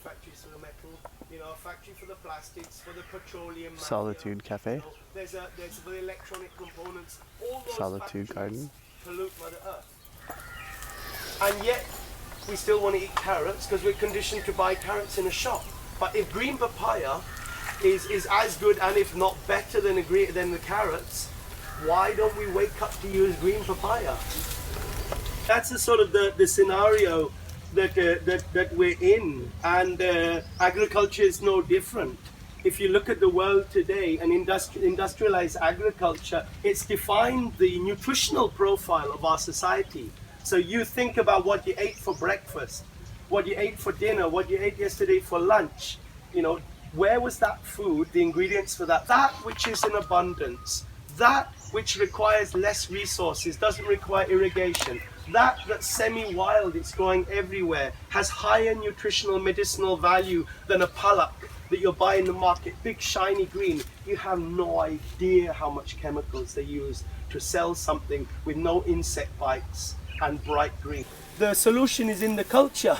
factories for the metal, a factory for the plastics, for the petroleum. Solitude Cafe. There's for the electronic components. All those Solitude Garden. Pollute Mother Earth. And yet, we still want to eat carrots because we're conditioned to buy carrots in a shop. But if green papaya is as good and if not better than the carrots, why don't we wake up to use green papaya? That's the sort of the scenario that we're in, and agriculture is no different. If you look at the world today and industrialized agriculture, it's defined the nutritional profile of our society. So you think about what you ate for breakfast, what you ate for dinner, what you ate yesterday for lunch. Where was that food, the ingredients for that? That which is in abundance, that which requires less resources, doesn't require irrigation, that's semi-wild, it's growing everywhere, has higher nutritional medicinal value than a palak that you'll buy in the market, big shiny green. You have no idea how much chemicals they use to sell something with no insect bites and bright green. The solution is in the culture.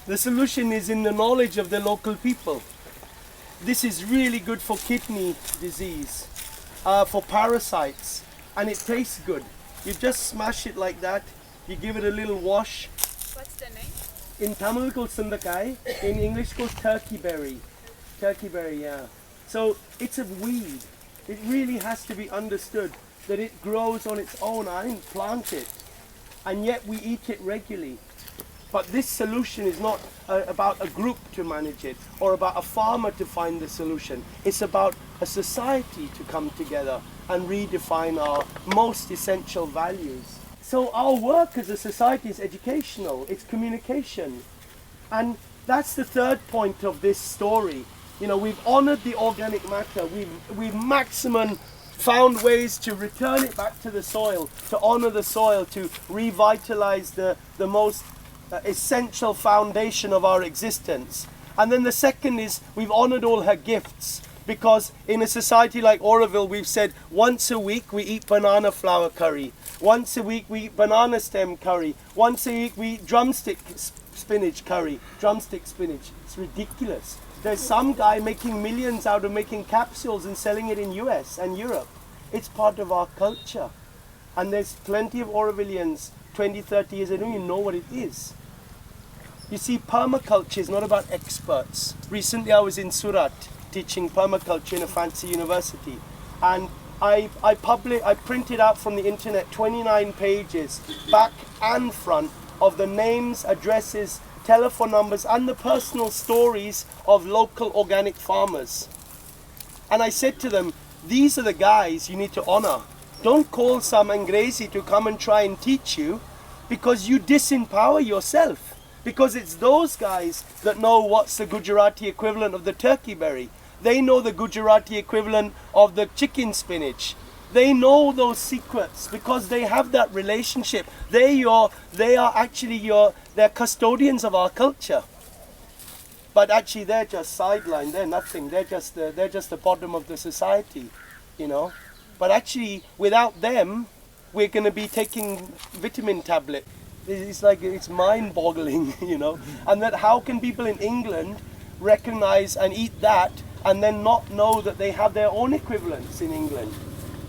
The solution is in the knowledge of the local people. This is really good for kidney disease, for parasites, and it tastes good. You just smash it like that, you give it a little wash. What's the name? In Tamil called sundakai, in English called turkey berry. Turkey berry, yeah. So it's a weed. It really has to be understood that it grows on its own. I didn't plant it, and yet we eat it regularly. But this solution is not about a group to manage it or about a farmer to find the solution. It's about a society to come together and redefine our most essential values. So our work as a society is educational, it's communication. And that's the third point of this story. We've honored the organic matter. We've maximum found ways to return it back to the soil, to honor the soil, to revitalize the most essential foundation of our existence. And then the second is we've honored all her gifts, because in a society like Auroville, we've said once a week we eat banana flour curry, once a week we eat banana stem curry, once a week we eat drumstick spinach curry, drumstick spinach. It's ridiculous. There's some guy making millions out of making capsules and selling it in US and Europe. It's part of our culture. And there's plenty of Aurovillians 20, 30 years, they don't even know what it is. You see, permaculture is not about experts. Recently I was in Surat teaching permaculture in a fancy university, and I printed out from the internet 29 pages, back and front, of the names, addresses, telephone numbers, and the personal stories of local organic farmers. And I said to them, these are the guys you need to honor. Don't call some Angrezi to come and try and teach you, because you disempower yourself. Because it's those guys that know what's the Gujarati equivalent of the turkey berry. They know the Gujarati equivalent of the chicken spinach. They know those secrets because they have that relationship. They're custodians of our culture. But actually they're just sidelined, they're nothing. They're just the bottom of the society, But actually without them, we're going to be taking vitamin tablet. It's mind-boggling, And that how can people in England recognize and eat that and then not know that they have their own equivalents in England,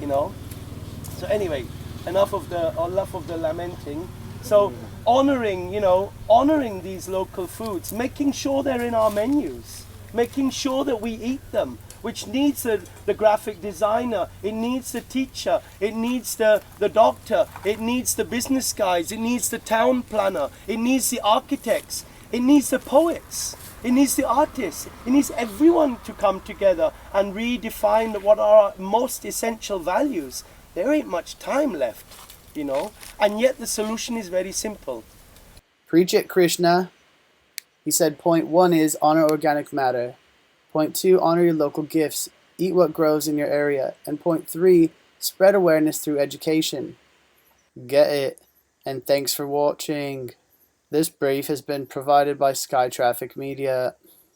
So anyway, enough of the lamenting. So honoring these local foods, making sure they're in our menus, making sure that we eat them, which needs the graphic designer, it needs the teacher, it needs the doctor, it needs the business guys, it needs the town planner, it needs the architects, it needs the poets, it needs the artists, it needs everyone to come together and redefine what are our most essential values. There ain't much time left, and yet the solution is very simple. Preach it, Krishna. He said point 1 is honor organic matter. Point 2, honor your local gifts. Eat what grows in your area. And point 3, spread awareness through education. Get it. And thanks for watching. This brief has been provided by Sky Traffic Media.